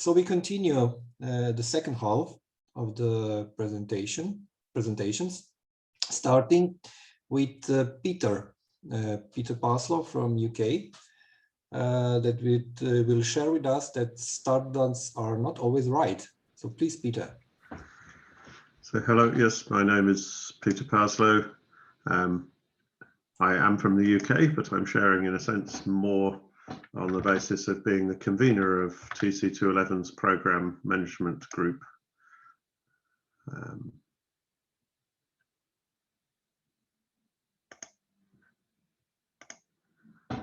So we continue the second half of the presentations, starting with Peter Parslow from UK, that will share with us that standards are not always right. So please, Peter. So hello, yes, my name is Peter Parslow. I am from the UK, but I'm sharing in a sense more on the basis of being the convener of TC211's program management group.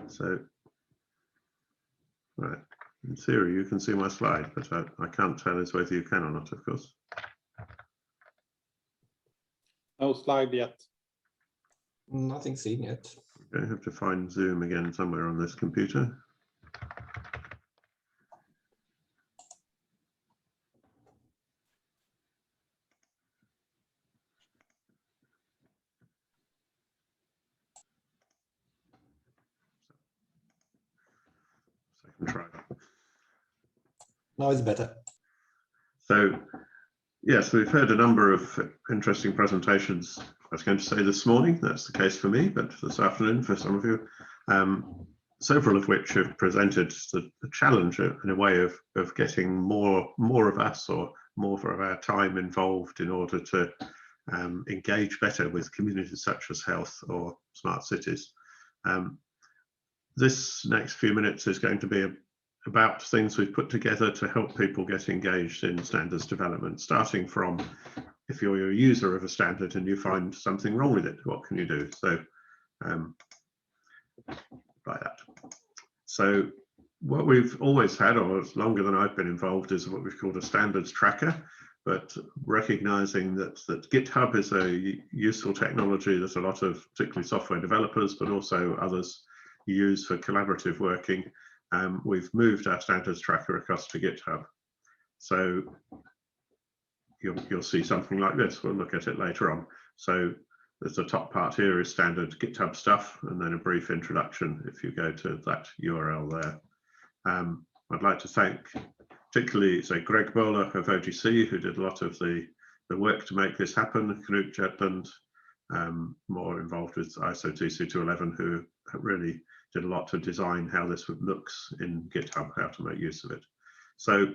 So, right, in theory you can see my slide, but I can't tell as whether you can or not, of course. No slide yet. Nothing seen yet. I have to find Zoom again somewhere on this computer. Second try. Now it's better. So, yes, we've heard a number of interesting presentations. I was going to say this morning, that's the case for me, but this afternoon for some of you, several of which have presented the challenge in a way of getting more of us or more of our time involved in order to engage better with communities such as health or smart cities. This next few minutes is going to be about things we've put together to help people get engaged in standards development, starting from if you're a user of a standard and you find something wrong with it, what can you do? So like that. So what we've always had, or it's longer than I've been involved, is what we've called a standards tracker, but recognizing that GitHub is a useful technology that a lot of particularly software developers, but also others use for collaborative working. We've moved our standards tracker across to GitHub. So you'll see something like this. We'll look at it later on. So the top part here is standard GitHub stuff, and then a brief introduction if you go to that URL there. I'd like to thank particularly Greg Bowler of OGC, who did a lot of the work to make this happen, Knut Jetland, more involved with ISO TC211, who really did a lot to design how this looks in GitHub, how to make use of it. So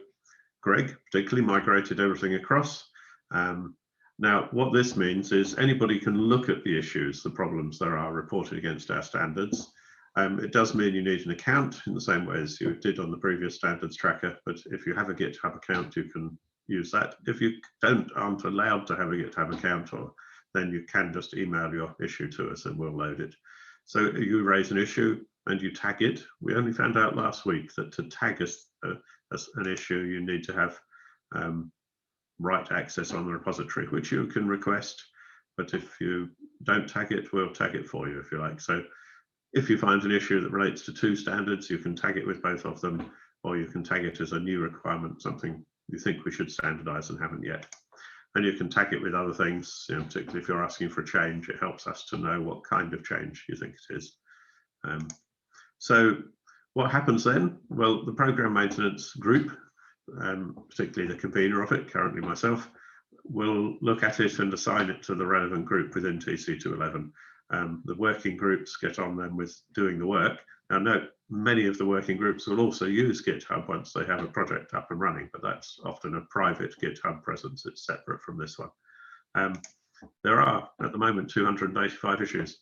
Greg particularly migrated everything across. Now, what this means is anybody can look at the issues, the problems that are reported against our standards. It does mean you need an account in the same way as you did on the previous standards tracker, but if you have a GitHub account, you can use that. If you aren't allowed to have a GitHub account, then you can just email your issue to us and we'll load it. So you raise an issue and you tag it. We only found out last week that to tag an issue, you need to have right access on the repository, which you can request. But if you don't tag it, we'll tag it for you if you like. So if you find an issue that relates to two standards, you can tag it with both of them, or you can tag it as a new requirement, something you think we should standardize and haven't yet. And you can tag it with other things, particularly if you're asking for a change, it helps us to know what kind of change you think it is. So what happens then? Well, the program maintenance group, particularly the convener of it, currently myself, will look at it and assign it to the relevant group within TC211. The working groups get on then with doing the work. Now note, many of the working groups will also use GitHub once they have a project up and running, but that's often a private GitHub presence. It's separate from this one. There are, at the moment, 285 issues.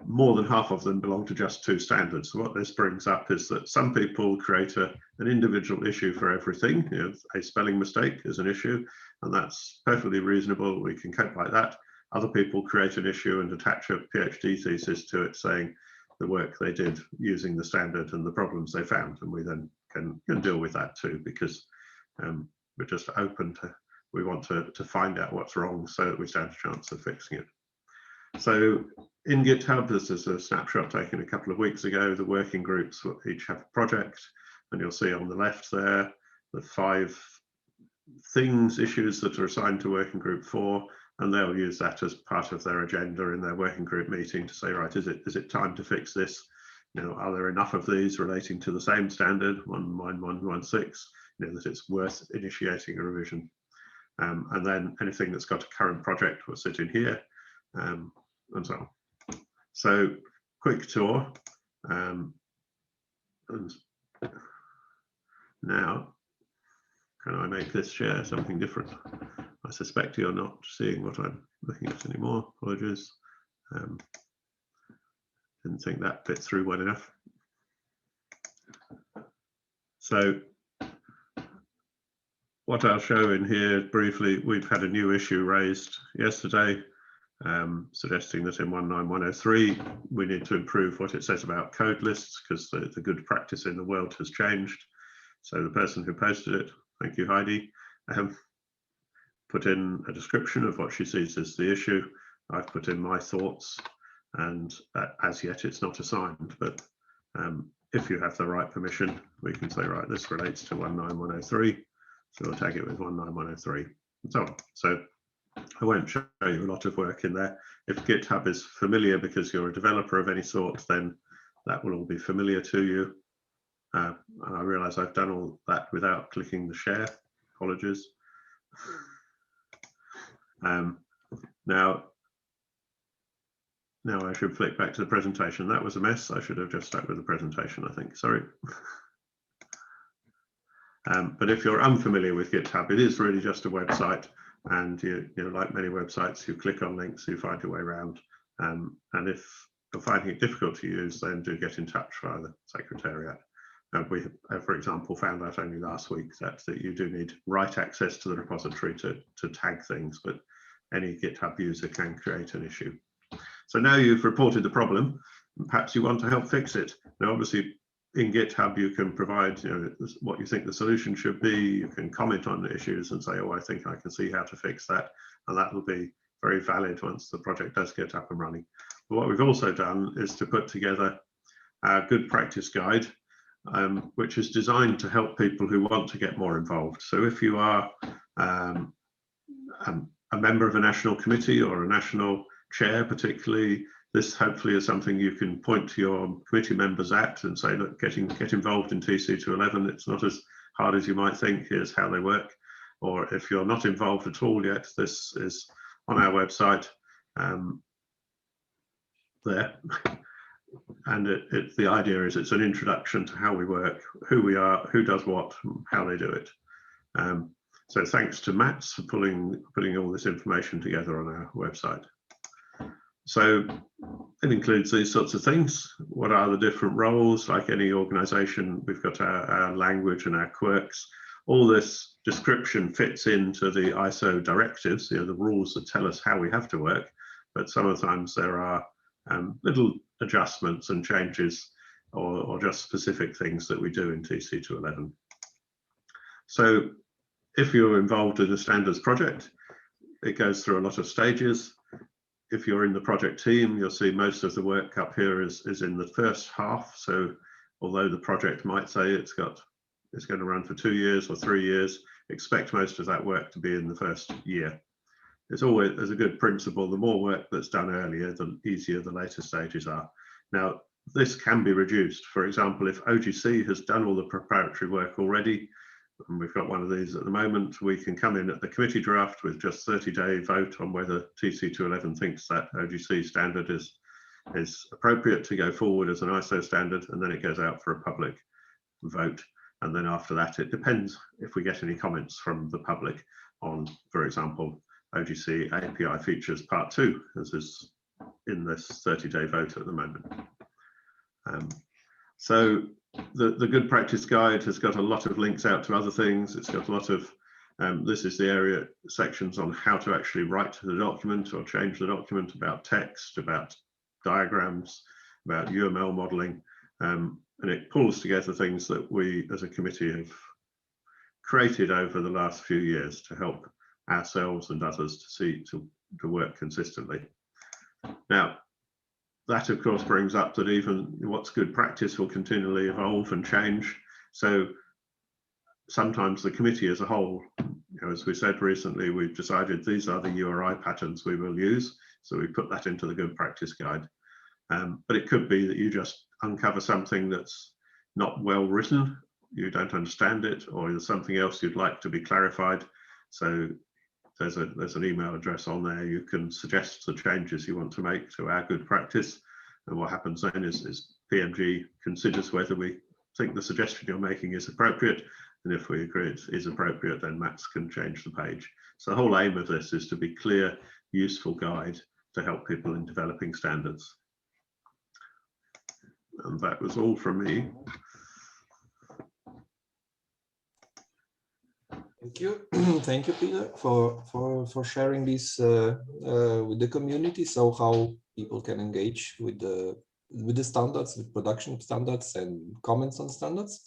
More than half of them belong to just two standards. So what this brings up is that some people create an individual issue for everything. A spelling mistake is an issue, and that's perfectly reasonable. We can cope like that. Other people create an issue and attach a PhD thesis to it saying the work they did using the standard and the problems they found, and we then can deal with that too, because we're just open to, we want to find out what's wrong so that we stand a chance of fixing it. So in GitHub, this is a snapshot taken a couple of weeks ago. The working groups will each have a project, and you'll see on the left there the 5 issues that are assigned to working group 4, and they'll use that as part of their agenda in their working group meeting to say, right, is it time to fix this? Are there enough of these relating to the same standard, 19116? that it's worth initiating a revision. And then anything that's got a current project will sit in here, and so on. So quick tour. And now, can I make this share something different? I suspect you're not seeing what I'm looking at anymore. Apologies. Didn't think that bit through well enough. So what I'll show in here briefly, we've had a new issue raised yesterday, suggesting that in 19103 we need to improve what it says about code lists, because the good practice in the world has changed. So the person who posted it, thank you Heidi, put in a description of what she sees as the issue. I've put in my thoughts, and as yet it's not assigned, but if you have the right permission, we can say, right, this relates to 19103, so we'll tag it with 19103 and so on. So I won't show you a lot of work in there. If GitHub is familiar because you're a developer of any sort, then that will all be familiar to you. And I realize I've done all that without clicking the share. Apologies. Now I should flick back to the presentation. That was a mess. I should have just stuck with the presentation, I think. Sorry. But if you're unfamiliar with GitHub, it is really just a website. And you know, like many websites, you click on links, you find your way around. And if you're finding it difficult to use, then do get in touch via the Secretariat. We have, for example, found out only last week that you do need write access to the repository to tag things, but any GitHub user can create an issue. So now you've reported the problem, and perhaps you want to help fix it. Now, obviously, in GitHub, you can provide what you think the solution should be. You can comment on the issues and say, oh, I think I can see how to fix that. And that will be very valid once the project does get up and running. But what we've also done is to put together a good practice guide, which is designed to help people who want to get more involved. So if you are a member of a national committee or a national chair particularly, this hopefully is something you can point to your committee members at and say, look, get involved in TC211. It's not as hard as you might think. Here's how they work. Or if you're not involved at all yet, this is on our website there. And the idea is it's an introduction to how we work, who we are, who does what, how they do it. So thanks to Mats for putting all this information together on our website. So it includes these sorts of things. What are the different roles? Like any organization, we've got our language and our quirks. All this description fits into the ISO directives, the rules that tell us how we have to work. But sometimes there are little adjustments and changes or just specific things that we do in TC211. So if you're involved in a standards project, it goes through a lot of stages. If you're in the project team, you'll see most of the work up here is in the first half. So although the project might say it's going to run for 2 years or 3 years, expect most of that work to be in the first year. There's a good principle, the more work that's done earlier, the easier the later stages are. Now, this can be reduced. For example, if OGC has done all the preparatory work already, and we've got one of these at the moment, we can come in at the committee draft with just 30-day vote on whether TC211 thinks that OGC standard is appropriate to go forward as an ISO standard, and then it goes out for a public vote. And then after that, it depends if we get any comments from the public on, for example, OGC API features part 2, as is in this 30-day vote at the moment. So the good practice guide has got a lot of links out to other things. It's got a lot of, this is the area sections on how to actually write the document or change the document, about text, about diagrams, about UML modeling. And it pulls together things that we as a committee have created over the last few years to help ourselves and others to work consistently. Now, that of course brings up that even what's good practice will continually evolve and change. So sometimes the committee as a whole, as we said recently, we've decided these are the URI patterns we will use. So we put that into the good practice guide. But it could be that you just uncover something that's not well written, you don't understand it, or there's something else you'd like to be clarified. So there's an email address on there. You can suggest the changes you want to make to our good practice. And what happens then is PMG considers whether we think the suggestion you're making is appropriate. And if we agree it is appropriate, then Mats can change the page. So the whole aim of this is to be clear, useful guide to help people in developing standards. And that was all from me. Thank you, thank you, Peter, for sharing this with the community. So how people can engage with the standards, with production standards, and comments on standards.